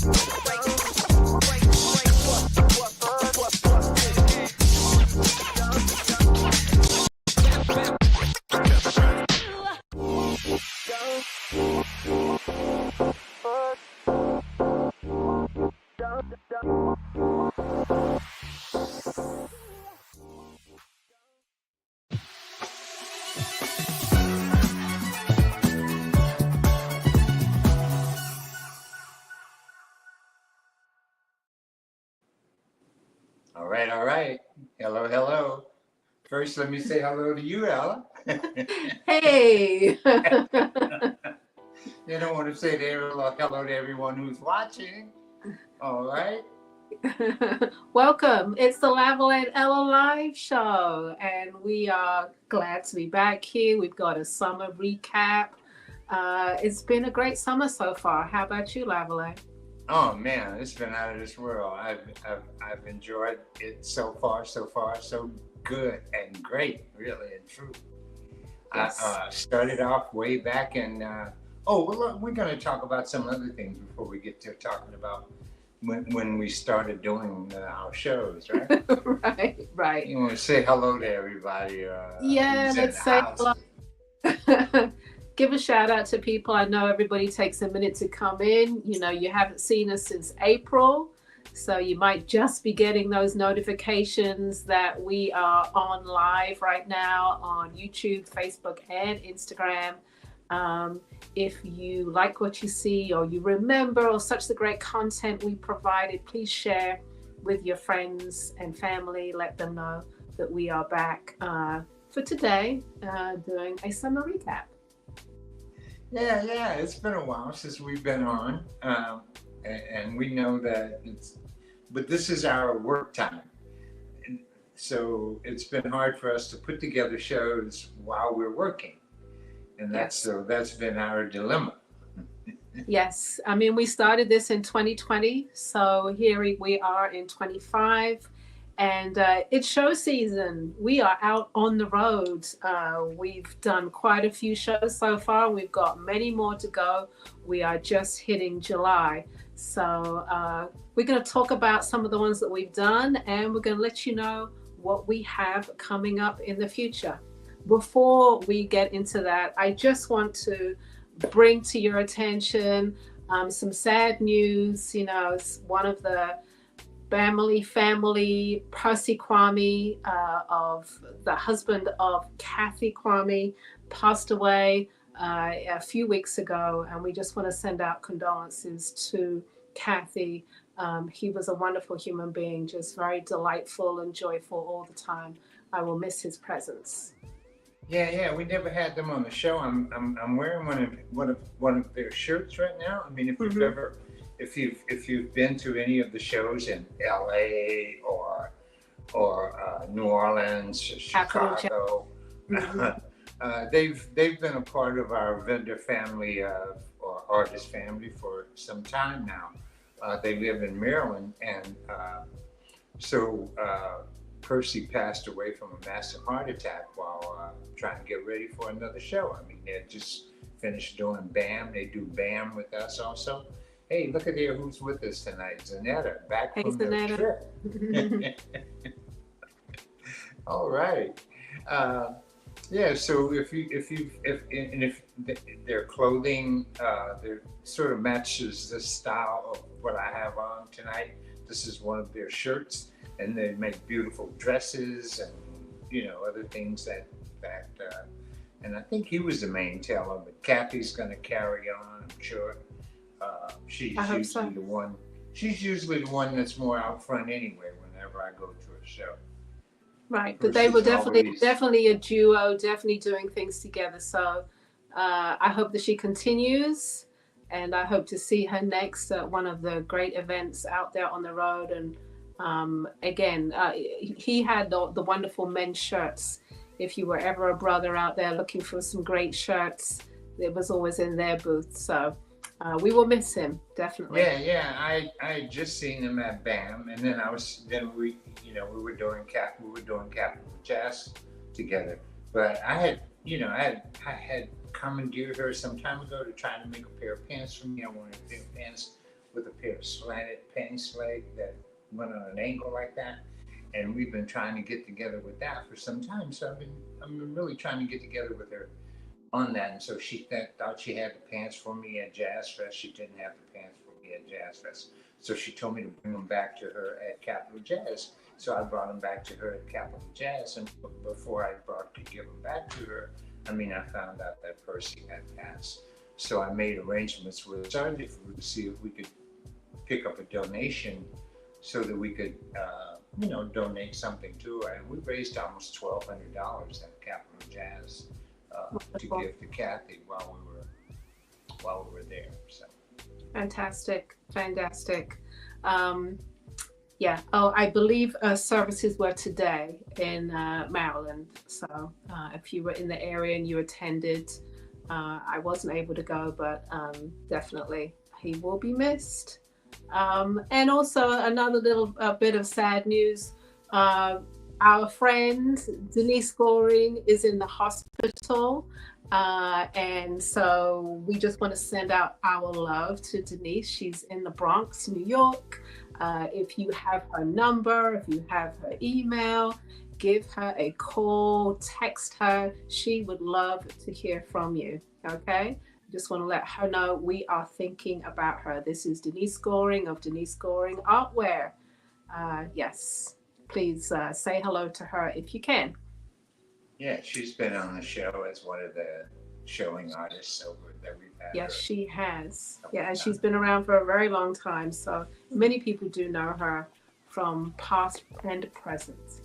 All right. Hello, hello. First, let me say hello to you, Ella. Hey. You don't want to say hello to everyone who's watching. All right. Welcome. It's the Lavalais and Ella live show, and we are glad to be back here. We've got a summer recap. It's been a great summer so far. How about you, Lavalais? Oh man, it's been out of this world. I've enjoyed it so far, so good and great, really and true. Yes. I started off way back in. Well, we're going to talk about some other things before we get to talking about when we started doing our shows, right? Right. You want to say hello to everybody? Yeah, let's say hello. Give a shout out to people. I know everybody takes a minute to come in. You know, you haven't seen us since April, so you might just be getting those notifications that we are on live right now on YouTube, Facebook, and Instagram. If you like what you see or you remember or such the great content we provided, please share with your friends and family. Let them know that we are back for today doing a summer recap. Yeah, it's been a while since we've been on, and we know that but this is our work time. So it's been hard for us to put together shows while we're working. And that's been our dilemma. Yes. I mean, we started this in 2020. So here we are in 25. And it's show season. We are out on the road. We've done quite a few shows so far. We've got many more to go. We are just hitting July. So we're going to talk about some of the ones that we've done, and we're going to let you know what we have coming up in the future. Before we get into that, I just want to bring to your attention some sad news. You know, it's one of the family, Percy Kwame, of the husband of Kathy Kwame, passed away a few weeks ago, and we just want to send out condolences to Kathy. He was a wonderful human being, just very delightful and joyful all the time. I will miss his presence. Yeah, we never had them on the show. I'm wearing one of their shirts right now. I mean, if you've ever, if you've been to any of the shows in LA or New Orleans, Chicago, they've been a part of our vendor family or artist family for some time now. They live in Maryland, and so Percy passed away from a massive heart attack while trying to get ready for another show. I mean, they had just finished doing BAM. They do BAM with us also. Hey, look at here who's with us tonight. Zanetta, back from the trip. All right. Yeah, so if their clothing sort of matches the style of what I have on tonight. This is one of their shirts. And they make beautiful dresses and, you know, other things that and I think he was the main teller, but Kathy's going to carry on, I'm sure. She's usually the one that's more out front anyway whenever I go to a show. Right, but they were definitely a duo, definitely doing things together. So I hope that she continues, and I hope to see her next at one of the great events out there on the road. And again, he had the wonderful men's shirts. If you were ever a brother out there looking for some great shirts, it was always in their booth. So we will miss him, definitely. Yeah. I had just seen him at BAM, and then we were doing Capital Jazz together. But I had commandeered her some time ago to try to make a pair of pants for me. I wanted a pair of pants with a pair of slanted pants leg that went on an angle like that. And we've been trying to get together with that for some time. So I'm really trying to get together with her on that. And so she thought she had the pants for me at Jazz Fest. She didn't have the pants for me at Jazz Fest. So she told me to bring them back to her at Capitol Jazz. So I brought them back to her at Capitol Jazz. And before I could give them back to her, I found out that Percy had passed. So I made arrangements with Sergeant to see if we could pick up a donation so that we could, donate something to her. And we raised almost $1,200 at Capitol Jazz to give to Kathy while we were there. So fantastic. Yeah. Oh, I believe services were today in Maryland. So if you were in the area and you attended, I wasn't able to go, but definitely he will be missed. And also another little bit of sad news. Our friend Denise Goring is in the hospital. And so we just want to send out our love to Denise. She's in the Bronx, New York. If you have her number, if you have her email, give her a call, text her. She would love to hear from you. Okay? Just want to let her know we are thinking about her. This is Denise Goring of Denise Goring Artwear. Yes, please say hello to her if you can. Yeah, she's been on the show as one of the showing artists that we've had. Yes, she has. Yeah, and she's been around for a very long time. So many people do know her from past and present.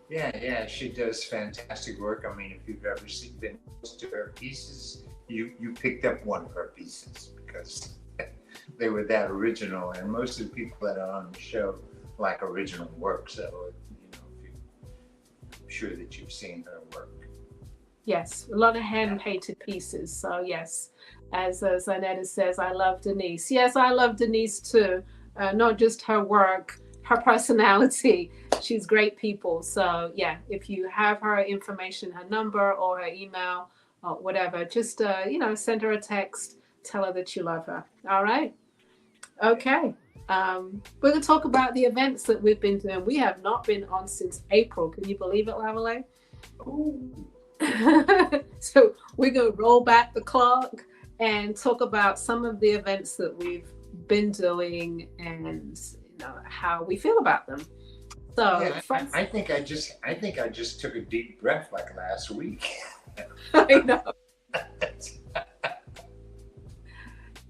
Yeah, she does fantastic work. If you've ever been to her pieces, you picked up one of her pieces because they were that original. And most of the people that are on the show like original work. So, I'm sure that you've seen her work. Yes, a lot of hand-painted pieces. So yes, as Zanetta says, I love Denise. Yes, I love Denise too. Not just her work, her personality. She's great people. So yeah, if you have her information, her number or her email or whatever, just send her a text. Tell her that you love her. All right. Okay. We're going to talk about the events that we've been doing. We have not been on since April. Can you believe it, Lavalais? So we're going to roll back the clock and talk about some of the events that we've been doing and how we feel about them. So yeah, I think I just took a deep breath like last week. I know.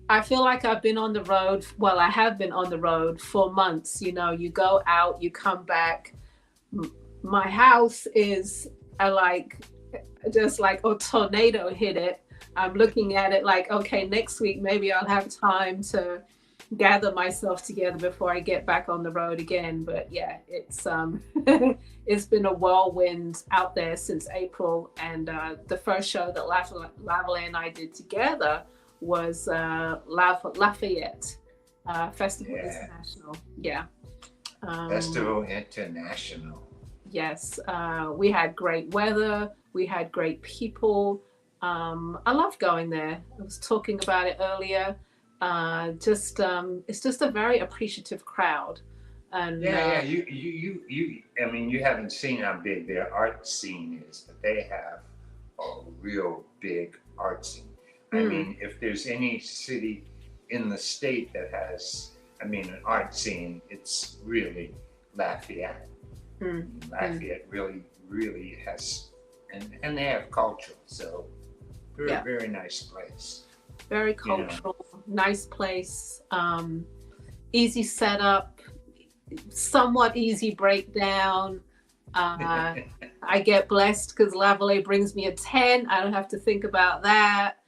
I feel like I've been on the road. Well, I have been on the road for months. You go out, you come back. My house is just like a tornado hit it. I'm looking at it like, okay, next week maybe I'll have time to gather myself together before I get back on the road again. But yeah, it's it's been a whirlwind out there since April. And the first show that Lavalais and I did together was Lafayette Festival International. Yeah. Festival International. Yes. We had great weather. We had great people. I love going there. I was talking about it earlier. It's just a very appreciative crowd. And you haven't seen how big their art scene is, but they have a real big art scene. If there's any city in the state that has, an art scene, it's really Lafayette. Lafayette really has, and they have culture, so very nice place. Very cultural, nice place, easy setup, somewhat ezy breakdown. I get blessed because Lavalais brings me a tent. I don't have to think about that.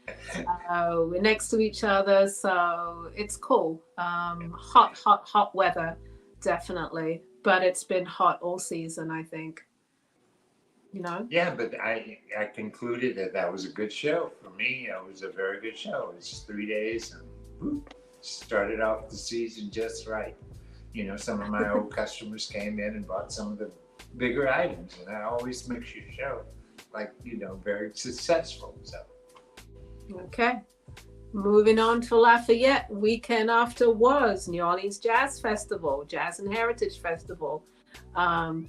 We're next to each other, so it's cool. Hot weather, definitely. But it's been hot all season, I think. Yeah, but I concluded that was a good show. For me, it was a very good show. It was just 3 days and started off the season just right. Some of my old customers came in and bought some of the bigger items, and that always makes your show very successful. So. Okay. Moving on to Lafayette, weekend after was New Orleans Jazz Festival, Jazz and Heritage Festival. Um,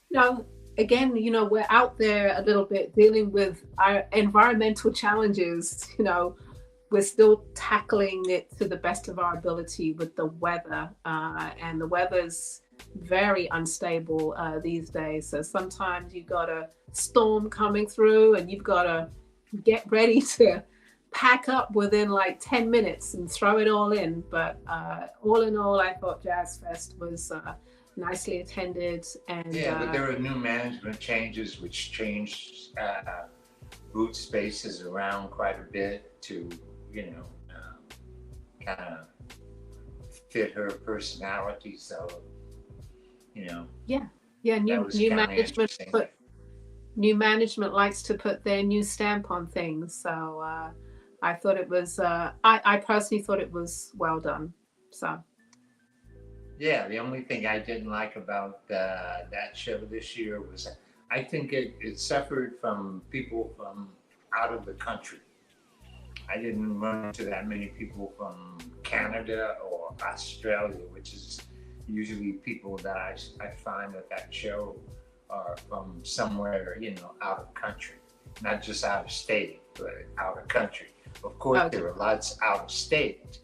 you know, again, we're out there a little bit dealing with our environmental challenges. We're still tackling it to the best of our ability with the weather, and the weather's very unstable these days. So sometimes you've got a storm coming through, and you've got to get ready to pack up within like 10 minutes and throw it all in. But all in all, I thought Jazz Fest was nicely attended. And yeah, but there were new management changes which changed booth spaces around quite a bit to, kind of fit her personality. So, yeah, new management likes to put their new stamp on things. So I thought it was, I personally thought it was well done. So. Yeah, the only thing I didn't like about that show this year was I think it suffered from people from out of the country. I didn't run into that many people from Canada or Australia, which is usually people that I find at that show are from somewhere, out of country, not just out of state, but out of country. Of course, okay. There were lots out of state.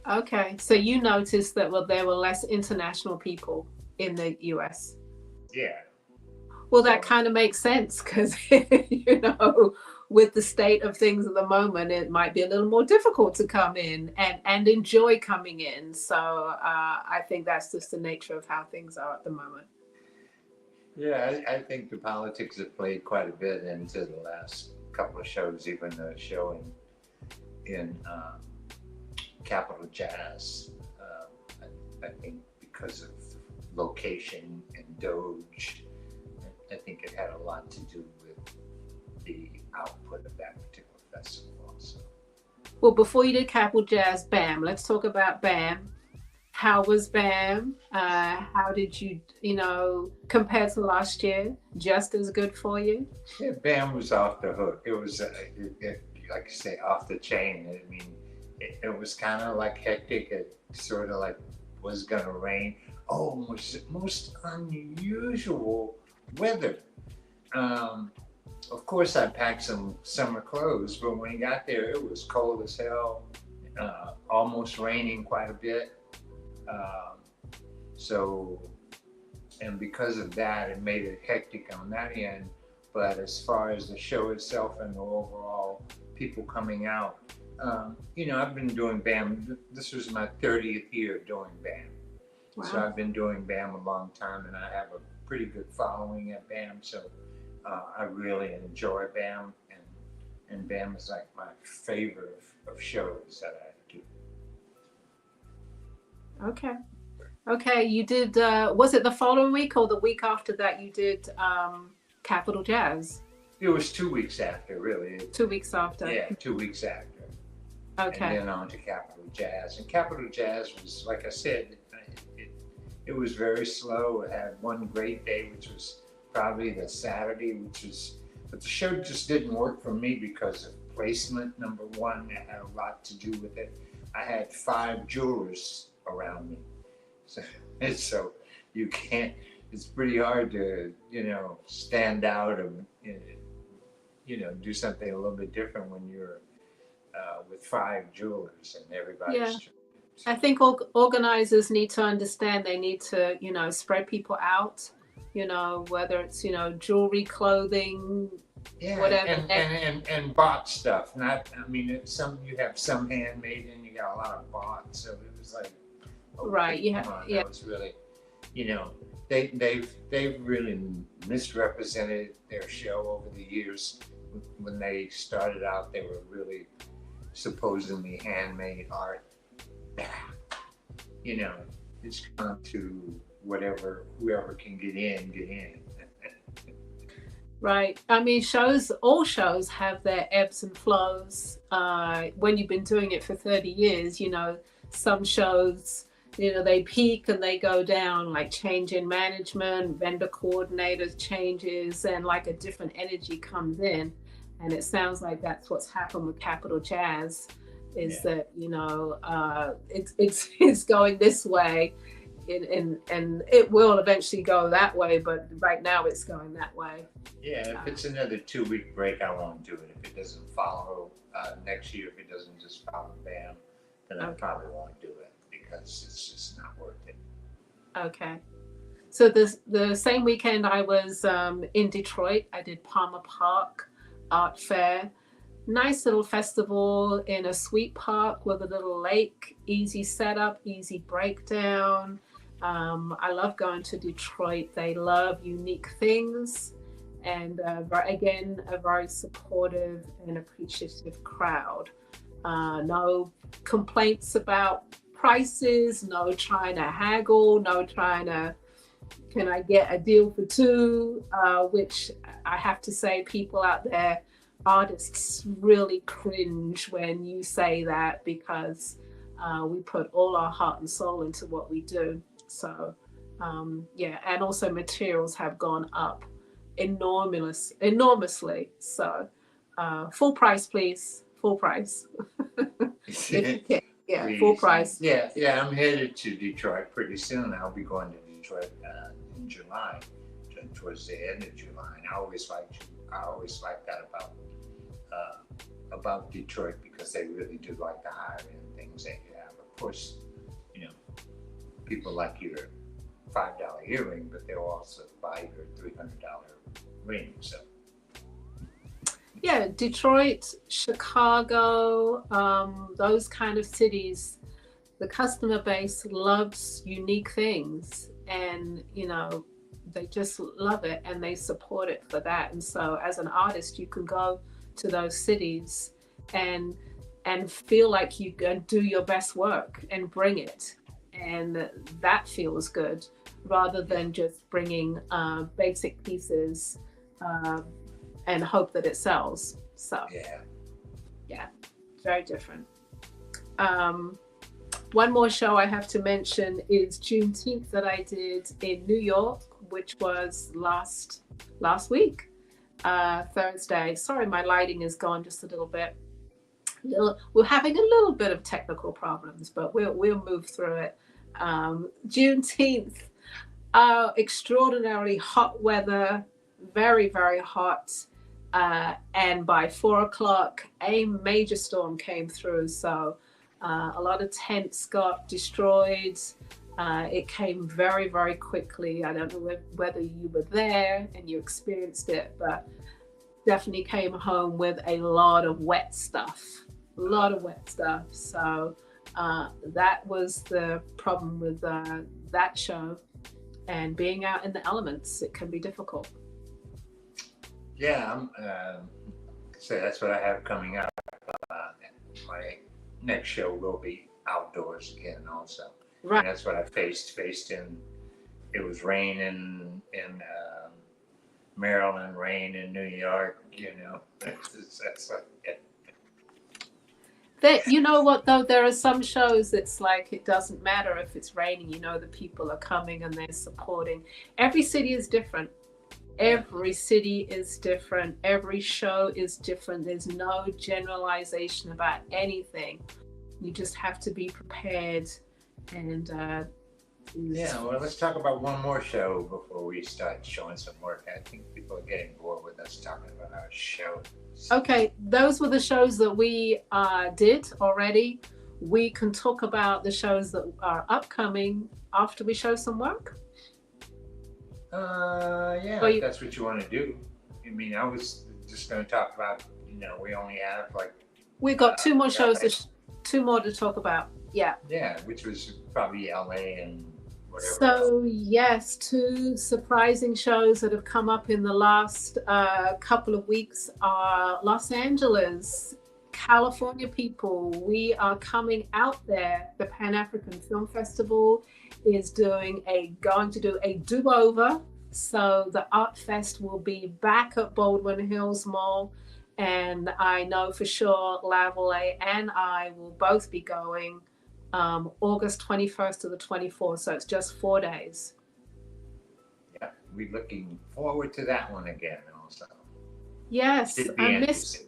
Okay, so you noticed that there were less international people in the US. Yeah. Well, that kind of makes sense because, with the state of things at the moment, it might be a little more difficult to come in and enjoy coming in. So I think that's just the nature of how things are at the moment. Yeah, I think the politics have played quite a bit into the last couple of shows, even the show in Capitol Jazz. I think because of location and Doge, I think it had a lot to do with the output of that particular festival also. Well, before you did Capitol Jazz, BAM, let's talk about BAM. How was BAM? How did you, compare to last year? Just as good for you? Yeah, BAM was off the hook. It was, like you say, off the chain. I mean, it was kind of like hectic. It sort of like was going to rain. Oh, most unusual weather. Of course, I packed some summer clothes, but when we got there, it was cold as hell, almost raining quite a bit. And because of that, it made it hectic on that end. But as far as the show itself and the overall people coming out, I've been doing BAM. This was my 30th year doing BAM. Wow. So I've been doing BAM a long time, and I have a pretty good following at BAM. So I really enjoy BAM, and BAM is like my favorite of shows that I do. Okay, you did, was it the following week or the week after that you did Capitol Jazz? It was 2 weeks after, really. 2 weeks after. Yeah, 2 weeks after. Okay. And then on to Capitol Jazz. And Capitol Jazz was, like I said, it was very slow. It had one great day, which was probably the Saturday, but the show just didn't work for me because of placement, number one. It had a lot to do with it. I had 5 jewelers around me. So you can't, it's pretty hard to, stand out and, do something a little bit different when you're with 5 jewelers and everybody's. Yeah. I think organizers need to understand they need to, spread people out, whether it's, jewelry, clothing, whatever. And bought stuff. You have some handmade and you got a lot of bought. So it was like, okay, right. Yeah. That was really, they've really misrepresented their show over the years. When they started out, they were really supposedly handmade art. It's come to whoever can get in. Right. I mean, all shows have their ebbs and flows. When you've been doing it for 30 years, some shows, they peak and they go down, like change in management, vendor coordinators changes, and like a different energy comes in. And it sounds like that's what's happened with Capital Jazz, is that, you know, it's going this way, and it will eventually go that way, but right now it's going that way. Yeah, if it's another 2 week break, I won't do it. If it doesn't follow next year, if it doesn't just follow BAM, then I probably won't do it because it's just not worth it. Okay. So the same weekend I was in Detroit, I did Palmer Park Art Fair. Nice little festival in a sweet park with a little lake. Easy setup, easy breakdown. I love going to Detroit. They love unique things. And again, a very supportive and appreciative crowd. No complaints about prices, no trying to haggle, no trying to, can I get a deal for two? Which I have to say, people out there, artists really cringe when you say that, because we put all our heart and soul into what we do. So yeah, and also materials have gone up enormously. So full price, please. Full price. If you can. Yeah, Please. Full price. Yeah, I'm headed to Detroit pretty soon. I'll be going to Detroit in July, towards the end of July. And I always like that about Detroit, because they really do like the higher end things they have. Of course, you know, people like your $5 earring, but they'll also buy your $300 ring. So. Yeah, Detroit, Chicago, those kind of cities, the customer base loves unique things, and you know, they just love it and they support it for that. And so as an artist, you can go to those cities and feel like you can do your best work and bring it, and that feels good, rather than just bringing basic pieces and hope that it sells. So yeah, very different. One more show I have to mention is Juneteenth that I did in New York, which was last week, Thursday. Sorry, my lighting is gone just a little bit. We're having a little bit of technical problems, but we'll move through it. Juneteenth, extraordinarily hot weather, very, very hot. And by 4 o'clock, a major storm came through. So a lot of tents got destroyed. It came very, very quickly. I don't know whether you were there and you experienced it, but definitely came home with a lot of wet stuff. So that was the problem with that show. And being out in the elements, it can be difficult. Yeah, so that's what I have coming up. My next show will be outdoors again, also. Right. And that's what I faced in. It was rain in Maryland, rain in New York. You know, that's like it. You know what though? There are some shows it's like it doesn't matter if it's raining. You know, the people are coming and they're supporting. Every city is different. Every city is different. Every show is different. There's no generalization about anything. You just have to be prepared. And yeah, well, let's talk about one more show before we start showing some work. I think people are getting bored with us talking about our shows. Okay, those were the shows that we did already. We can talk about the shows that are upcoming after we show some work. Yeah, if that's what you want to do. I mean, I was just going to talk about, you know, we only have like... We've got two more shows, two more to talk about. Yeah. Yeah, which was probably LA and whatever. So, yes, two surprising shows that have come up in the last couple of weeks are Los Angeles, California people. We are coming out there. The Pan-African Film Festival is going to do a do-over. So the Art Fest will be back at Baldwin Hills Mall. And I know for sure Lavalais and I will both be going August 21st to the 24th. So it's just 4 days. Yeah, we're looking forward to that one again also. Yes, Should be interesting.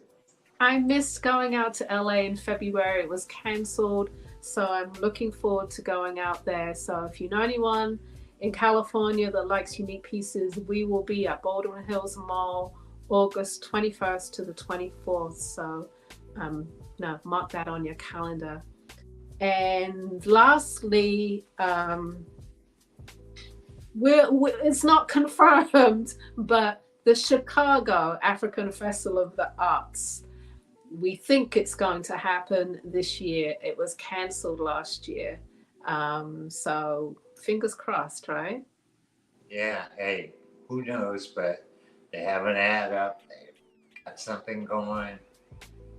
I missed going out to LA in February. It was cancelled. So I'm looking forward to going out there. So if you know anyone in California that likes unique pieces, we will be at Baldwin Hills Mall August 21st to the 24th. So no, mark that on your calendar. And lastly, it's not confirmed, but the Chicago African Festival of the Arts, we think it's going to happen this year. It was cancelled last year. So fingers crossed, right? Yeah, hey, who knows? But they have an ad up. They got something going.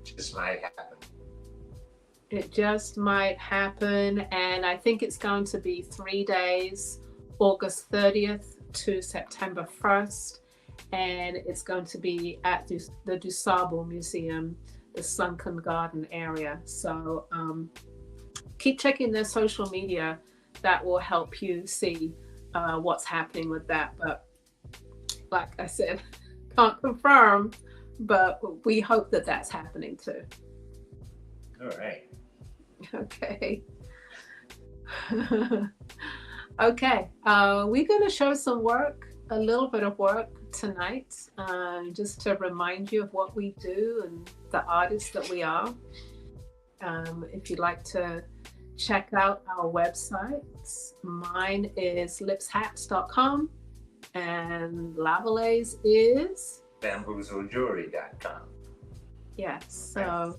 Just might happen. It just might happen. And I think it's going to be 3 days, August 30th to September 1st. And it's going to be at the DuSable Museum, the Sunken Garden area. So keep checking their social media. That will help you see what's happening with that. But like I said, can't confirm, but we hope that that's happening too. All right. Okay. Okay. We're going to show some work, a little bit of work tonight, just to remind you of what we do and the artists that we are. If you'd like to check out our websites, mine is lipshats.com and Lavalais is bamboozlejewelry.com. yes. So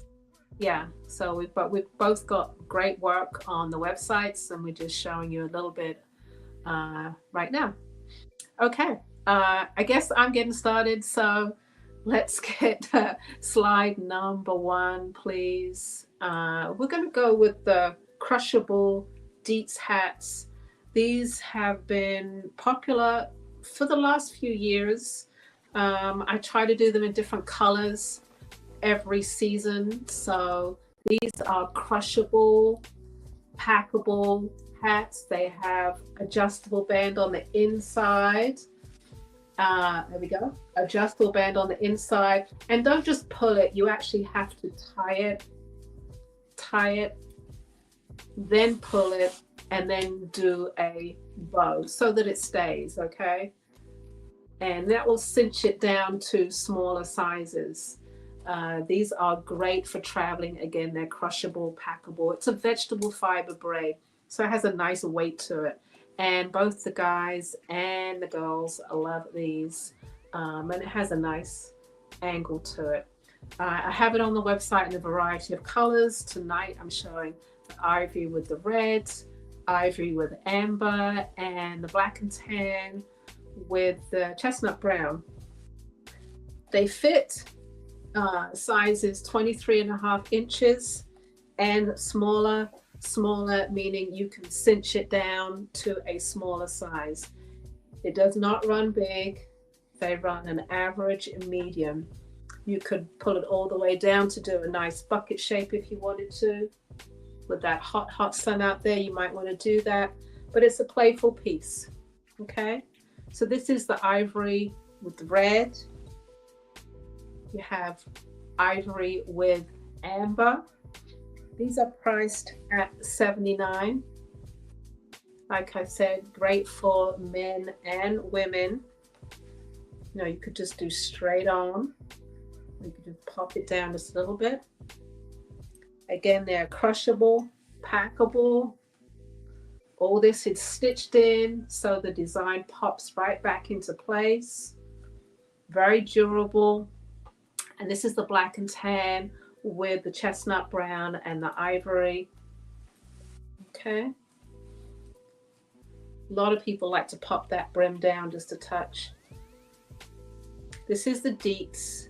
yeah, so we've both got great work on the websites, and we're just showing you a little bit right now. Okay, I guess I'm getting started, so let's get slide number 1, please. We're going to go with the crushable Dietz hats. These have been popular for the last few years. I try to do them in different colors every season. So these are crushable, packable hats. They have adjustable band on the inside. There we go. Adjustable band on the inside. And don't just pull it. You actually have to tie it, then pull it, and then do a bow so that it stays, okay? And that will cinch it down to smaller sizes. These are great for traveling. Again, they're crushable, packable. It's a vegetable fiber braid, so it has a nice weight to it. And both the guys and the girls love these. And it has a nice angle to it. I have it on the website in a variety of colors. Tonight I'm showing the ivory with the red, ivory with amber, and the black and tan with the chestnut brown. They fit sizes 23.5 inches and smaller meaning you can cinch it down to a smaller size. It does not run big. They run an average and medium. You could pull it all the way down to do a nice bucket shape if you wanted to. With that hot sun out there, you might want to do that, but it's a playful piece. Okay, so this is the ivory with the red. You have ivory with amber. These are priced at $79. Like I said, great for men and women. You know, you could just do straight on. You could just pop it down just a little bit. Again, they're crushable, packable. All this is stitched in, so the design pops right back into place. Very durable. And this is the black and tan with the chestnut brown and the ivory. Okay. A lot of people like to pop that brim down just a touch. This is the Dietz.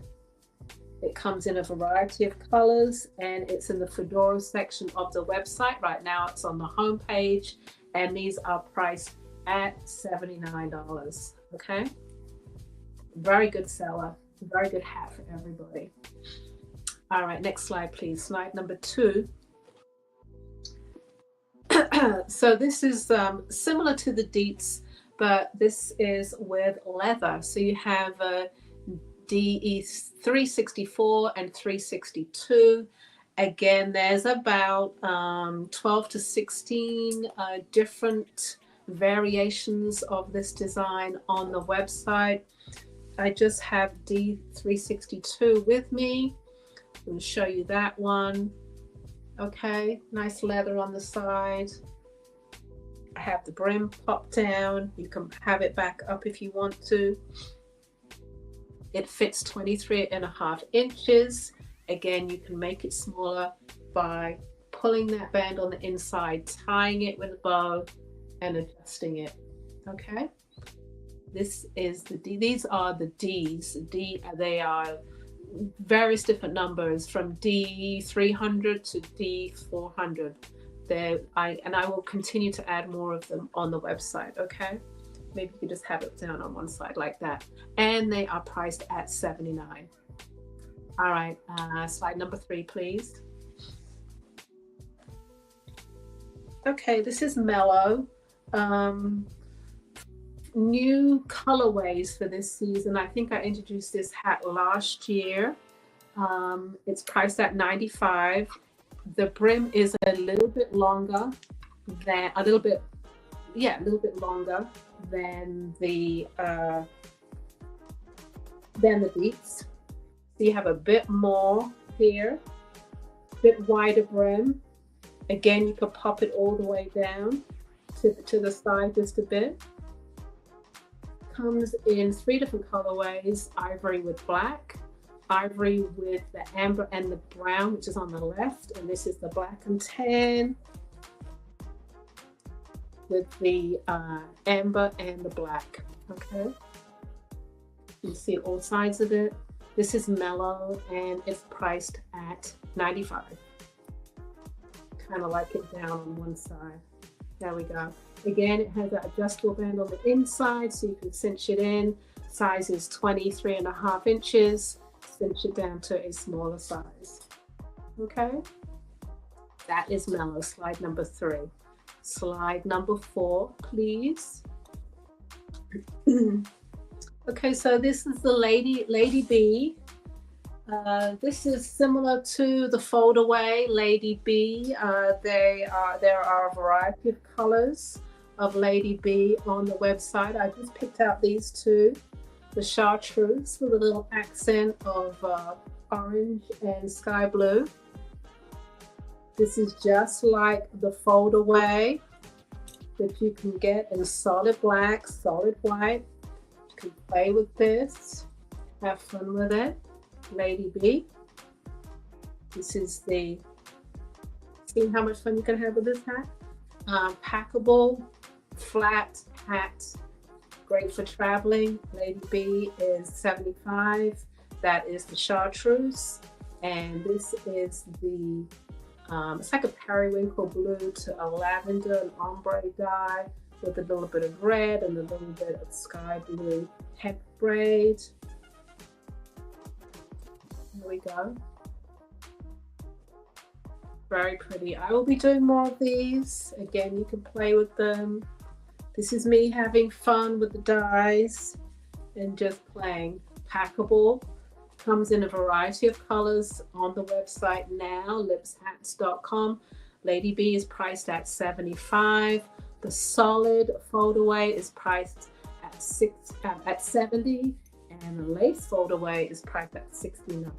It comes in a variety of colors, and it's in the fedora section of the website. Right now it's on the home page, and these are priced at $79. Okay. Very good seller. Very good hat for everybody. All right, next slide, please. Slide number 2. So this is similar to the Dietz, but this is with leather. So you have DE 364 and 362. Again, there's about 12 to 16 different variations of this design on the website. I just have D362 with me. I'm going to show you that one. Okay, nice leather on the side. I have the brim popped down. You can have it back up if you want to. It fits 23.5 inches. Again, you can make it smaller by pulling that band on the inside, tying it with a bow, and adjusting it. Okay. This is the D. These are the Ds. They are various different numbers from D300 to D400. I will continue to add more of them on the website. Okay. Maybe you can just have it down on one side like that. And they are priced at $79. All right, slide number 3, please. Okay, this is Mellow. New colorways for this season. I think I introduced this hat last year. It's priced at $95. The brim is a little bit longer than than the beats. So you have a bit more here, a bit wider brim. Again, you could pop it all the way down to the side just a bit. Comes in 3 different colorways: ivory with black, ivory with the amber and the brown, which is on the left, and this is the black and tan with the amber and the black. Okay, you can see all sides of it. This is Mellow and it's priced at $95. Kind of like it down on one side. There we go. Again, it has that adjustable band on the inside so you can cinch it in. Size is 23.5 inches. Cinch it down to a smaller size. Okay, that is Mellow. Slide number 3. Slide number 4, please. Okay, so this is the Lady B. This is similar to the foldaway Lady B. There are a variety of colors of Lady B on the website. I just picked out these 2. The chartreuse with a little accent of orange and sky blue. This is just like the foldaway that you can get in solid black, solid white. You can play with this, have fun with it. Lady B. This is the, see how much fun you can have with this hat? Packable, flat hat, great for traveling. Lady B is $75. That is the chartreuse. And this is the, it's like a periwinkle blue to a lavender and ombre dye with a little bit of red and a little bit of sky blue hemp braid. There we go. Very pretty. I will be doing more of these. Again, you can play with them. This is me having fun with the dyes and just playing. Packable. Comes in a variety of colors on the website now, lipshats.com. Lady B is priced at $75. The solid foldaway is priced at $70, and the lace foldaway is priced at $69.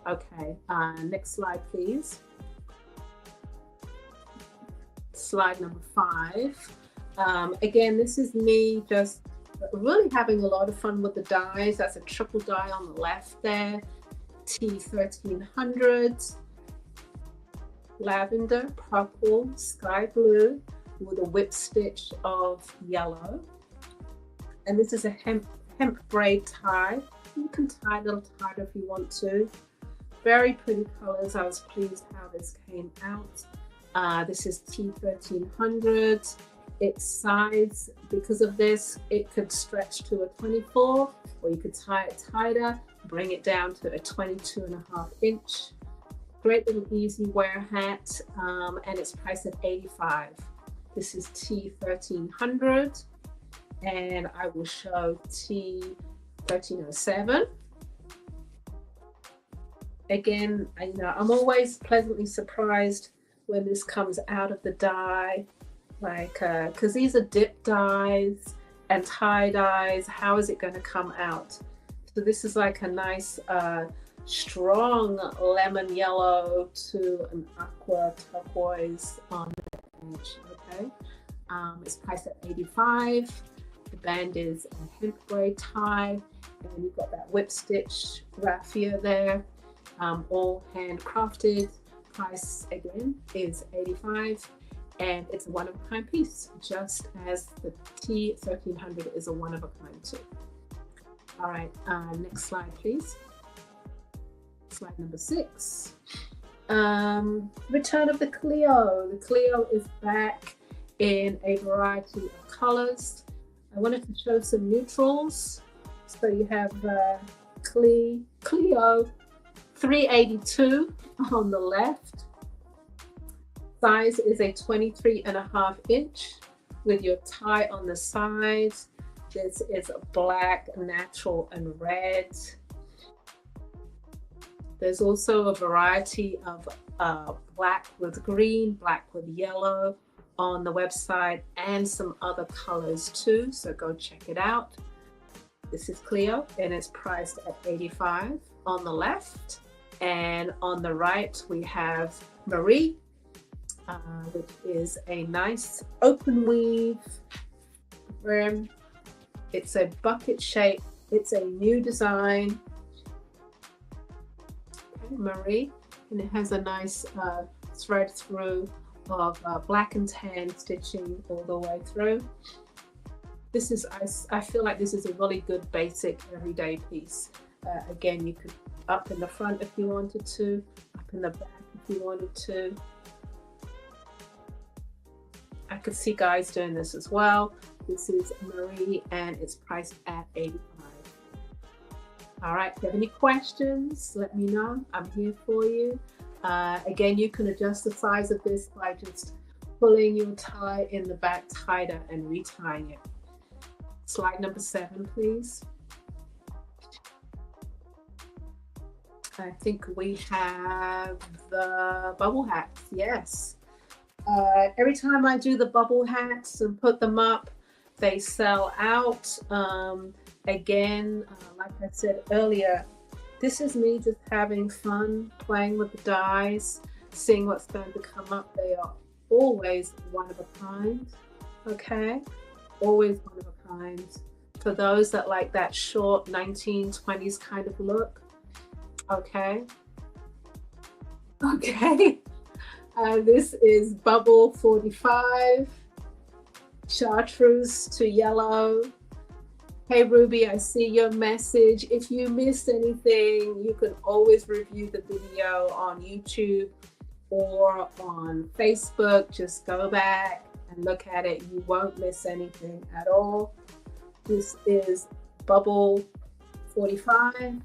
Okay, next slide, please. Slide number 5. Again, this is me just really having a lot of fun with the dyes. That's a triple dye on the left there. T1300, lavender, purple, sky blue with a whip stitch of yellow. And this is a hemp braid tie. You can tie a little tighter if you want to. Very pretty colors. I was pleased how this came out. This is T1300. Its size, because of this, it could stretch to a 24, or you could tie it tighter, bring it down to a 22.5 inch. Great little easy wear hat, and it's priced at $85. This is T1300, and I will show T1300 1307. Again, you know, I'm always pleasantly surprised when this comes out of the die, like, because these are dip dyes and tie dyes. How is it going to come out? So this is like a nice strong lemon yellow to an aqua turquoise on the edge. Okay, it's priced at $85. The band is a hemp braid tie, and you've got that whip stitch raffia there, all handcrafted. Price again is $85, and it's a one-of-a-kind piece, just as the T1300 is a one-of-a-kind too. All right, next slide, please. Slide number 6. Return of the Clio. The Clio is back in a variety of colors. I wanted to show some neutrals. So you have Clio 382 on the left. Size is a 23.5 inch with your tie on the sides. This is black, natural, and red. There's also a variety of black with green, black with yellow on the website, and some other colors too, so go check it out. This is Clio, and it's priced at $85 on the left. And on the right, we have Marie, which is a nice open weave brim. It's a bucket shape. It's a new design. Okay, Marie, and it has a nice thread through of black and tan stitching all the way through. This is, I feel like this is a really good basic everyday piece. Again, you could up in the front if you wanted to, up in the back if you wanted to. I could see guys doing this as well. This is Marie, and it's priced at $85. All right, if you have any questions, let me know. I'm here for you. Again, you can adjust the size of this by just pulling your tie in the back tighter and retying it. Slide number 7, please. I think we have the bubble hats. Yes. Every time I do the bubble hats and put them up, they sell out. Again, like I said earlier, this is me just having fun, playing with the dies, seeing what's going to come up. They are always one of a kind, okay? Always one of a kind. For those that like that short 1920s kind of look, okay? Okay. This is Bubble 45, Chartreuse to Yellow. Hey Ruby, I see your message. If you missed anything, you can always review the video on YouTube or on Facebook. Just go back and look at it. You won't miss anything at all. This is Bubble 45.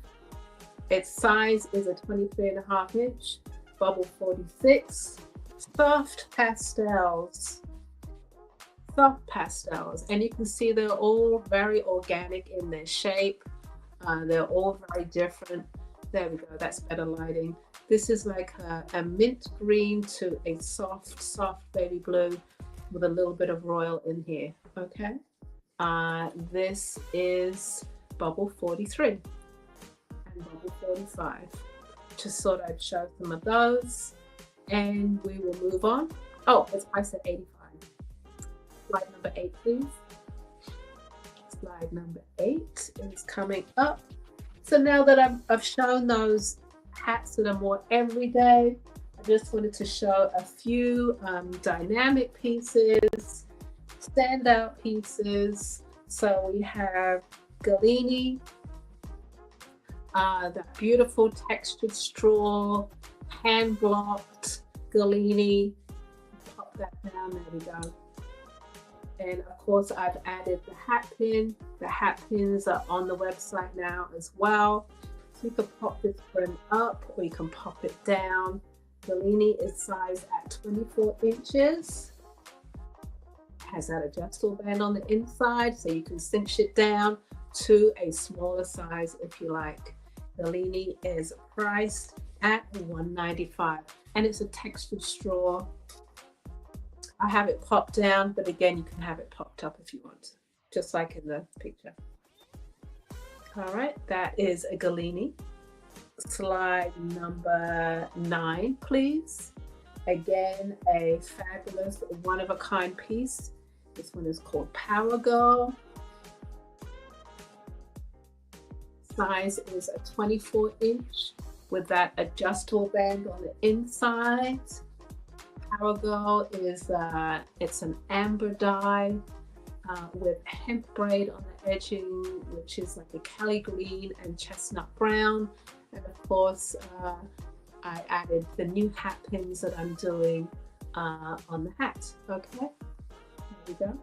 Its size is a 23.5 inch. Bubble 46. Soft pastels. Soft pastels, and you can see they're all very organic in their shape. They're all very different. There we go, that's better lighting. This is like a mint green to a soft baby blue with a little bit of royal in here. Okay, this is Bubble 43 and Bubble 45. Just thought I'd show some of those, and we will move on. Oh, it's priced at $85. Slide number 8, please. Slide number 8 is coming up. So now that I've shown those hats that are more everyday, I just wanted to show a few dynamic pieces, standout pieces. So we have Galini, that beautiful textured straw, hand blocked Galini. Pop that down, there we go. And of course, I've added the hat pin. The hat pins are on the website now as well. So you can pop this brim up or you can pop it down. Galini is sized at 24 inches. has that adjustable band on the inside, so you can cinch it down to a smaller size if you like. Bellini is priced at $1.95, and it's a textured straw. I have it popped down, but again, you can have it popped up if you want, just like in the picture. All right, that is a Bellini. Slide number 9, please. Again, a fabulous one-of-a-kind piece. This one is called Power Girl. Size is a 24-inch with that adjustable band on the inside. Power Girl is it's an amber dye with hemp braid on the edging, which is like a Cali green and chestnut brown. And of course, I added the new hat pins that I'm doing on the hat. Okay, there we go.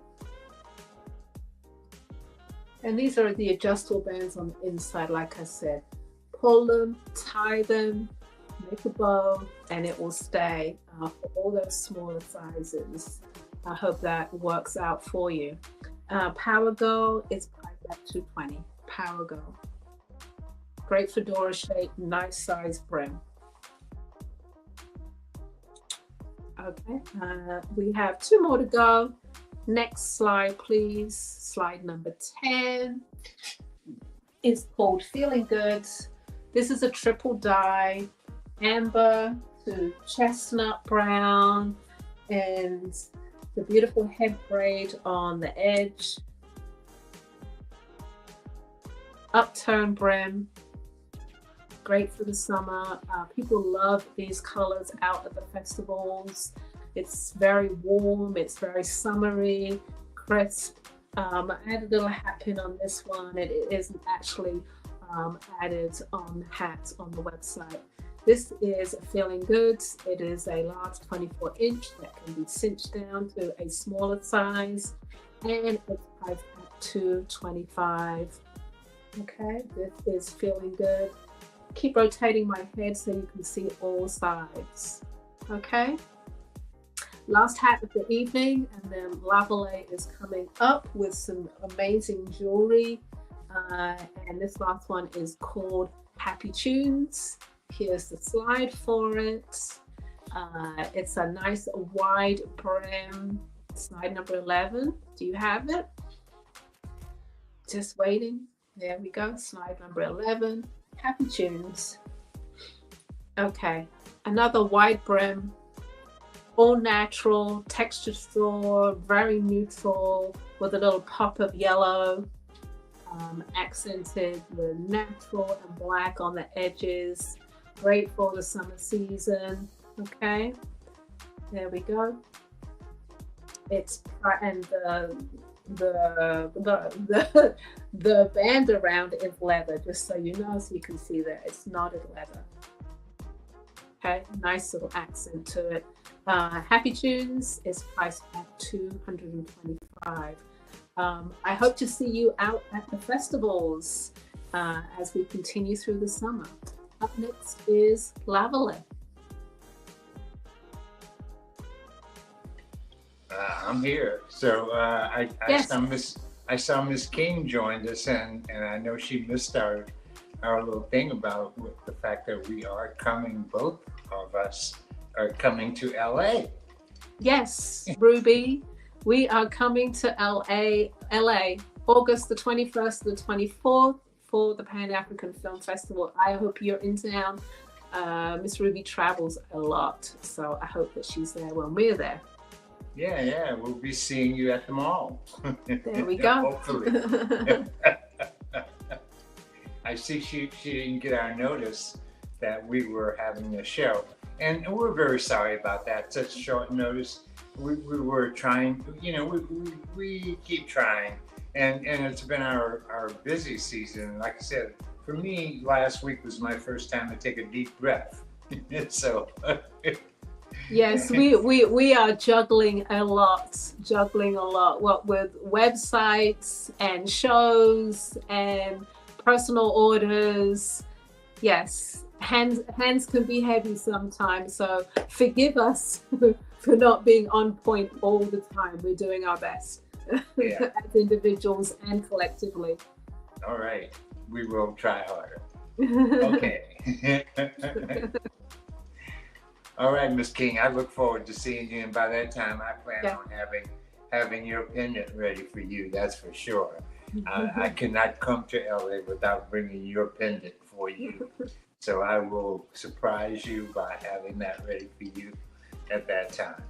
And these are the adjustable bands on the inside. Like I said, pull them, tie them, make a bow, and it will stay for all those smaller sizes. I hope that works out for you. Power Girl is priced at $2.20. Power Girl. Great fedora shape, nice size brim. Okay, we have 2 more to go. Next slide, please. Slide number 10. It's called Feeling Good. This is a triple dye, amber to chestnut brown, and the beautiful hemp braid on the edge. Upturned brim. Great for the summer. People love these colors out at the festivals. It's very warm, it's very summery, crisp. I added a little hat pin on this one. It isn't actually added on the hat on the website. This is Feeling Good. It is a large 24-inch that can be cinched down to a smaller size, and it's priced at $2.25. Okay, this is Feeling Good. Keep rotating my head so you can see all sides. Okay, last hat of the evening, and then Lavalais is coming up with some amazing jewelry, and this last one is called Happy Tunes. Here's the slide for it. It's a nice wide brim. Slide number 11. Do you have it? Just waiting. There we go. Slide number 11. Happy Tunes. Okay, another wide brim, all natural, textured straw, very neutral with a little pop of yellow, accented with natural and black on the edges. Great for the summer season. Okay, there we go. It's and the band around is leather, just so you know, so you can see that it's knotted leather. Okay, nice little accent to it. Happy Tunes is priced at $225. I hope to see you out at the festivals as we continue through the summer. Up next is Lavalais. I'm here. So Yes. I saw Miss King joined us, and I know she missed our little thing about with the fact that we are coming. Both of us are coming to LA. Yes, Ruby, we are coming to LA, August the 21st to the 24th for the Pan-African Film Festival. I hope you're in town. Miss Ruby travels a lot, so I hope that she's there when we're there. Yeah, we'll be seeing you at the mall. There we go. Hopefully. I see she didn't get our notice that we were having a show. And we're very sorry about that, such short notice. We were trying, we keep trying. And it's been our busy season. Like I said, for me, last week was my first time to take a deep breath. So yes, we are juggling a lot, what with websites and shows and personal orders. Yes, hands can be heavy sometimes, so forgive us for not being on point all the time. We're doing our best Yeah. as individuals and collectively. All right. We will try harder. Okay. All right, Miss King. I look forward to seeing you, and by that time, I plan Yeah. on having your pendant ready for you. That's for sure. I cannot come to LA without bringing your pendant for you. So I will surprise you by having that ready for you at that time.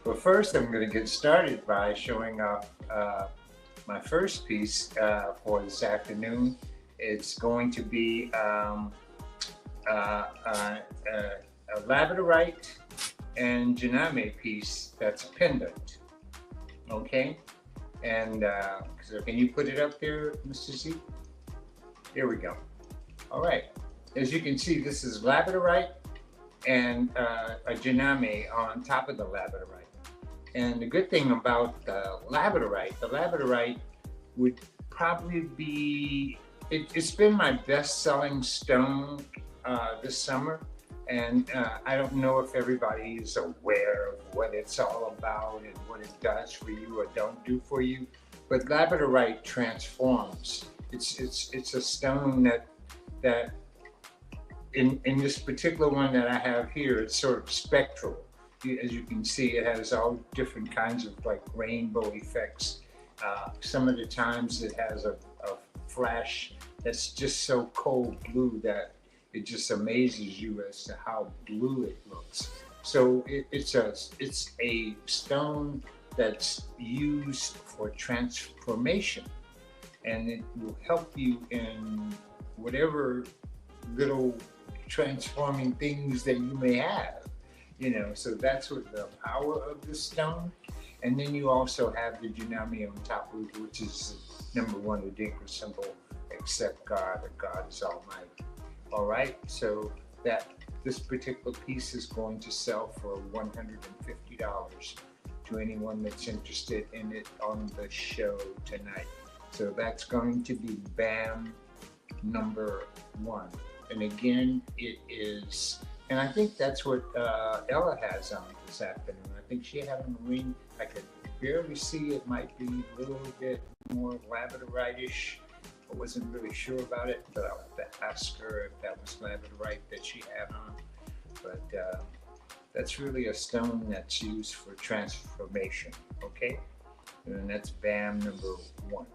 But first, I'm going to get started by showing off my first piece for this afternoon. It's going to be a labradorite and janame piece that's a pendant. Okay? And so can you put it up there, Mr. Z? Here we go. All right. As you can see, this is labradorite and a janame on top of the labradorite. And the good thing about the labradorite would probably be, it's been my best-selling stone this summer. And I don't know if everybody is aware of what it's all about and what it does for you or don't do for you. But labradorite transforms. It's a stone that in this particular one that I have here, it's sort of spectral. As you can see, it has all different kinds of like rainbow effects. Some of the times it has a flash that's just so cold blue that it just amazes you as to how blue it looks. So it's a stone that's used for transformation, and it will help you in whatever little transforming things that you may have, you know. So that's what the power of the stone. And then you also have the janame on top of it, which is number one, the Dinka symbol, except God, or God is Almighty. All right, so this particular piece is going to sell for $150 to anyone that's interested in it on the show tonight. So that's going to be BAM number 1. And again, it is, and I think that's what Ella has on this afternoon. I think she had on a ring. I could barely see it. Might be a little bit more labradorite-ish. I wasn't really sure about it, but I'll have to ask her if that was labradorite that she had on. But that's really a stone that's used for transformation, okay? And that's BAM number 1.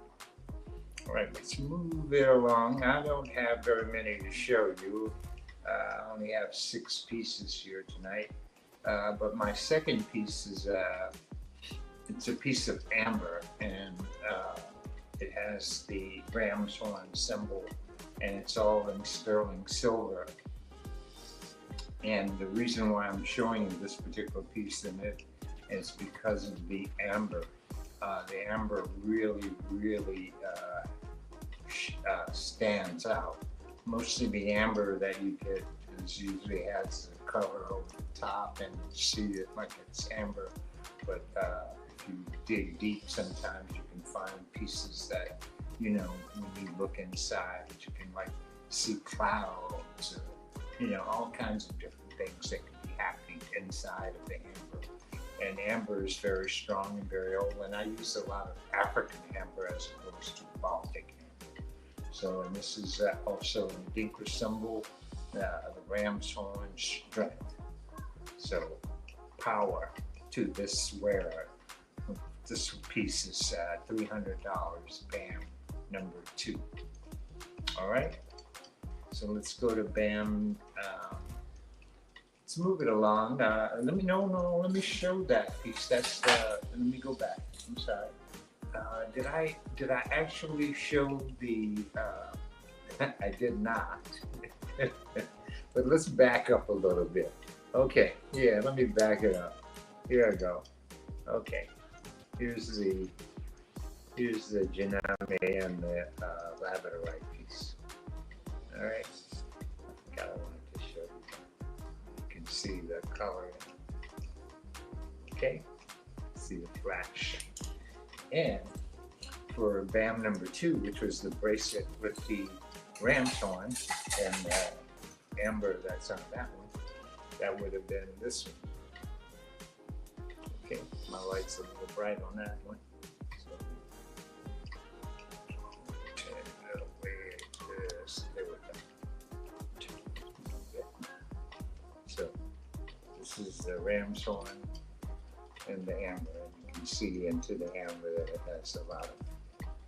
All right, let's move it along. I don't have very many to show you. I only have 6 pieces here tonight. But my second piece is, it's a piece of amber, and it has the ram's horn symbol, and it's all in sterling silver. And the reason why I'm showing you this particular piece in it is because of the amber. The amber really stands out. Mostly the amber that you get is usually has the cover over the top, and you see it like it's amber. But if you dig deep, sometimes you can find pieces that, you know, when you look inside, you can like see clouds, or, you know, all kinds of different things that can be happening inside of the amber. And amber is very strong and very old, and I use a lot of African amber as opposed to Baltic amber. So, and this is also a Dinka symbol, the ram's horn strength. So, power to this wearer. This piece is $300, BAM number 2. All right, so let's go to BAM. Let's move it along. Let me show that piece. That's let me go back. I'm sorry. Did I actually show the? I did not. But let's back up a little bit. Okay. Yeah. Let me back it up. Here I go. Okay. Here's the janame and the labradorite piece. All right. I forgot I wanted to show you. You can see the color. Okay. See the flash. And for BAM number 2, which was the bracelet with the ram's horn amber that's on that one. That would have been this one. Okay, my light's a little bright on that one. So turn it away this. There we go. So this is the ram's horn and the amber. You can see into the amber that it has a lot of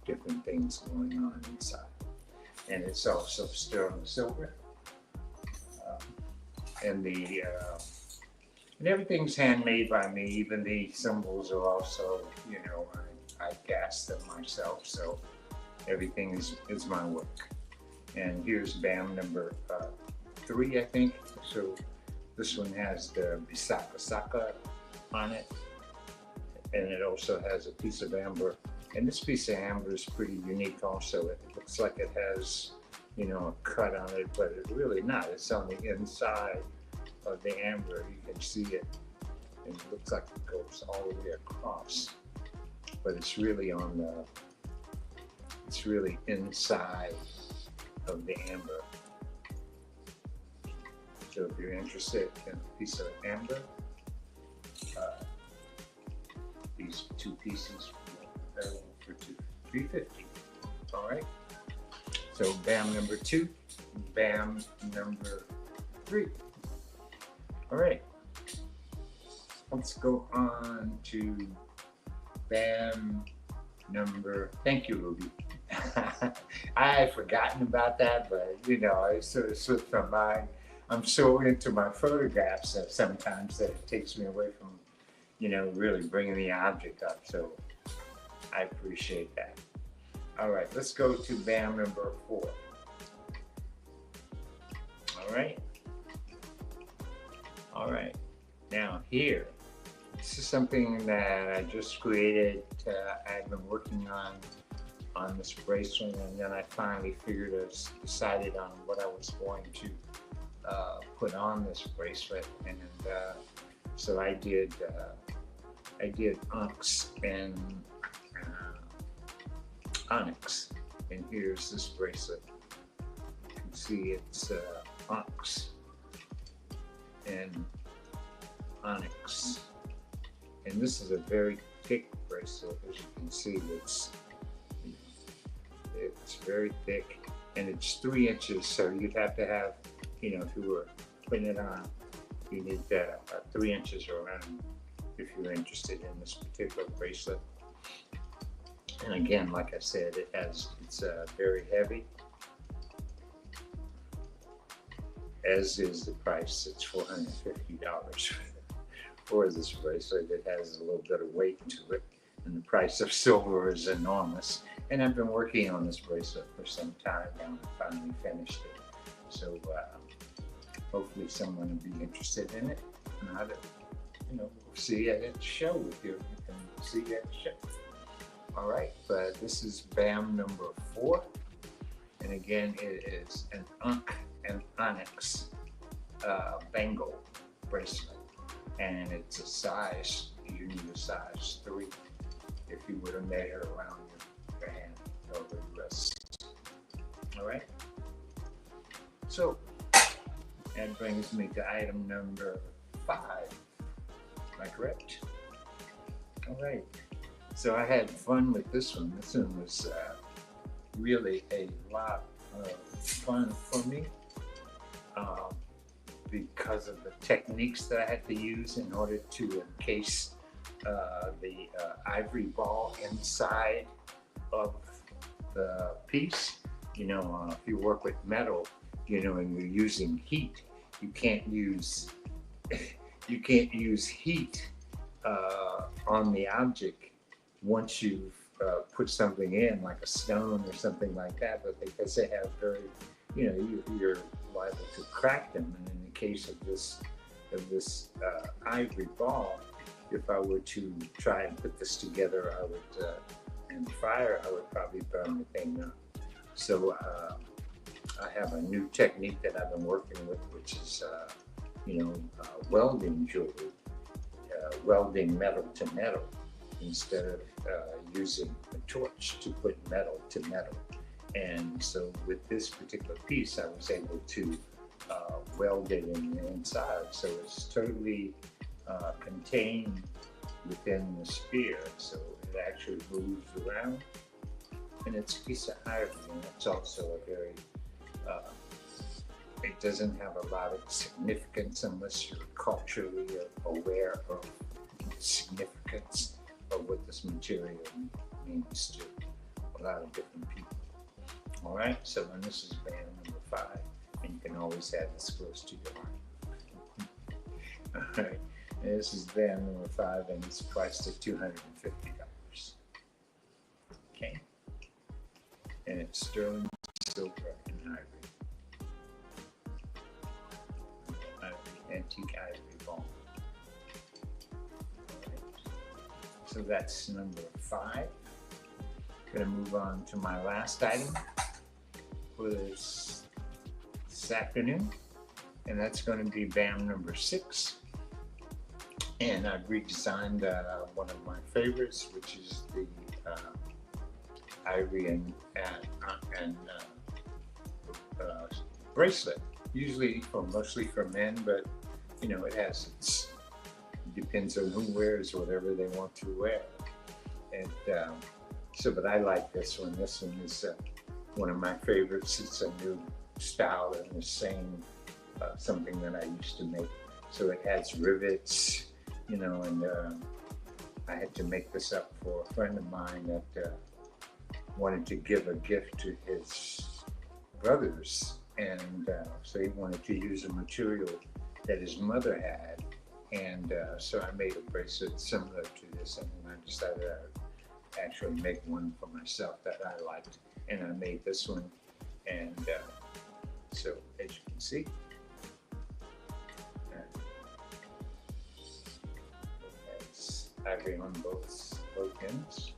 different things going on inside. And it's also sterling silver. And everything's handmade by me. Even the symbols are also, I cast them myself. So everything is my work. And here's BAM number 3, I think. So this one has the Bisaka on it. And it also has a piece of amber. And this piece of amber is pretty unique also. It looks like it has, a cut on it, but it's really not. It's on the inside of the amber. You can see it. And it looks like it goes all the way across. But it's really it's really inside of the amber. So if you're interested in a piece of amber, these 2 pieces for $350. All right. So BAM number 2, BAM number 3. All right. Let's go on to BAM number. Thank you, Ruby. I had forgotten about that, but it sort of slipped my mind. I'm so into my photographs that sometimes that it takes me away from, really bringing the object up. So I appreciate that. All right, let's go to BAM number 4. All right. Now here, this is something that I just created. I've been working on this bracelet, and then I finally decided on what I was going to put on this bracelet, and so I did onyx and onyx, and here's this bracelet. You can see it's onyx and onyx, and this is a very thick bracelet. As you can see, it's very thick, and it's 3 inches, so you'd have to have, if you were putting it on, you need 3 inches around if you're interested in this particular bracelet. And again, like I said, it's very heavy, as is the price. It's $450 for this bracelet. It has a little bit of weight to it, and the price of silver is enormous. And I've been working on this bracelet for some time now, and finally finished it. So hopefully someone will be interested in it, and either, we'll see it at the show with you. You can see it at the show. All right, but this is BAM number 4, and again, it is an onyx bangle bracelet, and it's a size. You need a size 3 if you would have made it around your hand or the wrist. All right. So that brings me to item number 5. Am I correct? All right. So I had fun with this one. This one was really a lot of fun for me because of the techniques that I had to use in order to encase the ivory ball inside of the piece. If you work with metal, and you're using heat, you can't use heat on the object once you've put something in, like a stone or something like that, but because they have very, you're liable to crack them. And in the case of this ivory ball, if I were to try and put this together, I would, in fire, I would probably burn the thing up. So I have a new technique that I've been working with, which is, welding jewelry, welding metal to metal, instead of using a torch to put metal to metal. And so with this particular piece, I was able to welded in the inside, so it's totally contained within the sphere, so it actually moves around. And it's a piece of ivory, and it's also a very, it doesn't have a lot of significance unless you're culturally aware of the significance of what this material means to a lot of different people. All right, so then this is band number 5, and you can always have this close to your heart. All right, and this is band number 5, and it's priced at $250. Okay, and it's sterling silver and ivory. Antique ivory ball. Right. So that's number 5. Gonna move on to my last item for this afternoon, and that's going to be BAM number 6. And I've redesigned one of my favorites, which is the ivory and bracelet. Usually mostly for men, but you know, it depends on who wears whatever they want to wear. And but I like this one. This one is one of my favorites. It's a new style and the same something that I used to make. So it has rivets, you know, and I had to make this up for a friend of mine that wanted to give a gift to his brothers. And so he wanted to use a material that his mother had. And so I made a bracelet similar to this, and then I decided I would actually make one for myself that I liked. And I made this one. And so as you can see, it has ivory on both ends.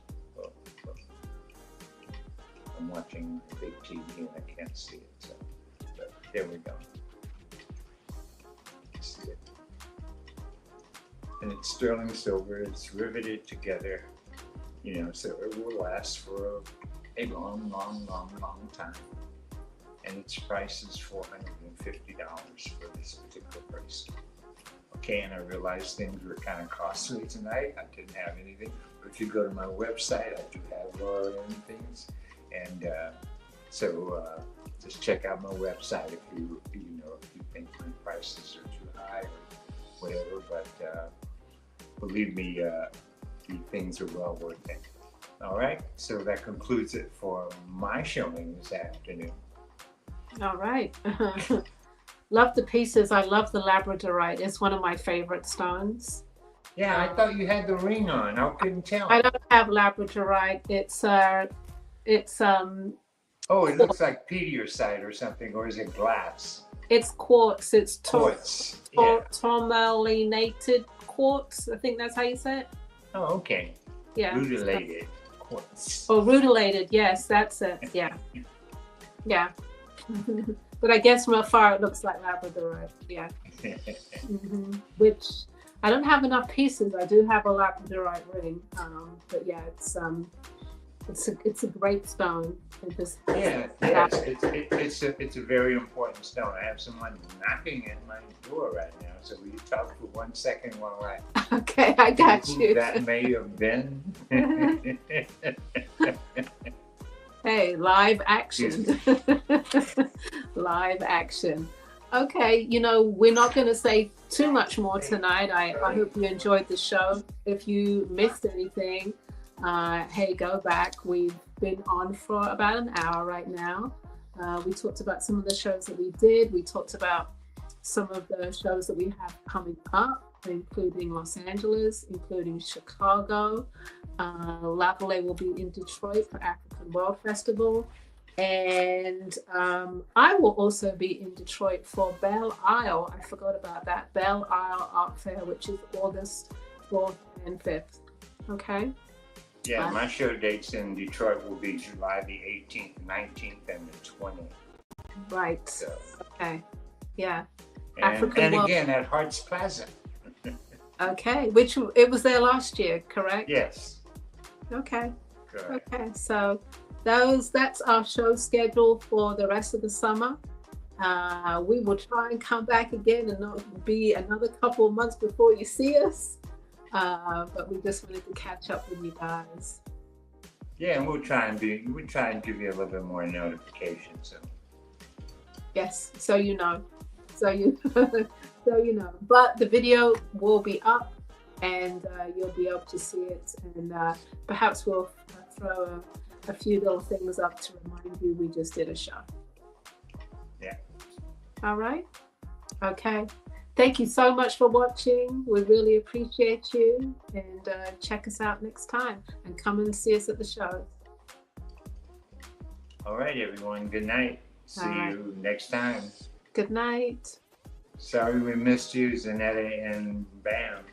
I'm watching a big TV and I can't see it. So. There we go. See it. And it's sterling silver. It's riveted together, you know, so it will last for a long, long, long, long time. And its price is $450 for this particular bracelet. Okay, and I realized things were kind of costly tonight. I didn't have anything. But if you go to my website, I do have lower end things. And just check out my website if you think my prices are too high or whatever. But believe me, these things are well worth it. All right, so that concludes it for my showing this afternoon. All right. Love the pieces. I love the labradorite. It's one of my favorite stones. Yeah, I thought you had the ring on. I couldn't tell. I don't have labradorite. It's oh, it looks like Pediasite or something, or is it glass? It's quartz. It's quartz. Tourmalinated quartz. I think that's how you say it. Oh, okay. Yeah. Rutilated quartz. Oh, rutilated. Yes, that's it. Yeah. Yeah. But I guess from afar it looks like labradorite. Yeah. Which I don't have enough pieces. I do have a labradorite ring, but yeah, it's a great stone. Yes, it's a very important stone. I have someone knocking at my door right now, so will you talk for 1 second while I okay, I got who you. that may have been. Hey, live action. Live action. Okay, you know, we're not going to say too much more tonight. I hope you enjoyed the show. If you missed anything, hey, go back. We've been on for about an hour right now. We talked about some of the shows that we did. We talked about some of the shows that we have coming up, including Los Angeles, including Chicago. Lavalais will be in Detroit for African World Festival. And I will also be in Detroit for Belle Isle. I forgot about that. Belle Isle Art Fair, which is August 4th and 5th. Okay? Yeah, my show dates in Detroit will be July the 18th, 19th, and the 20th. Right. So. Okay. Yeah. And again at Hart's Plaza. Okay. Which it was there last year, correct? Yes. Okay. Correct. Okay. So that's our show schedule for the rest of the summer. We will try and come back again and not be another couple of months before you see us. But we just wanted to catch up with you guys. Yeah, and we'll try and give you a little bit more notification. So yes, so you know, so you know. But the video will be up, and you'll be able to see it. And perhaps we'll throw a few little things up to remind you we just did a show. Yeah. All right. Okay. Thank you so much for watching. We really appreciate you, and check us out next time and come and see us at the show. All right, everyone. Good night. See you next time. Good night. Sorry we missed you, Zanetta and Bam.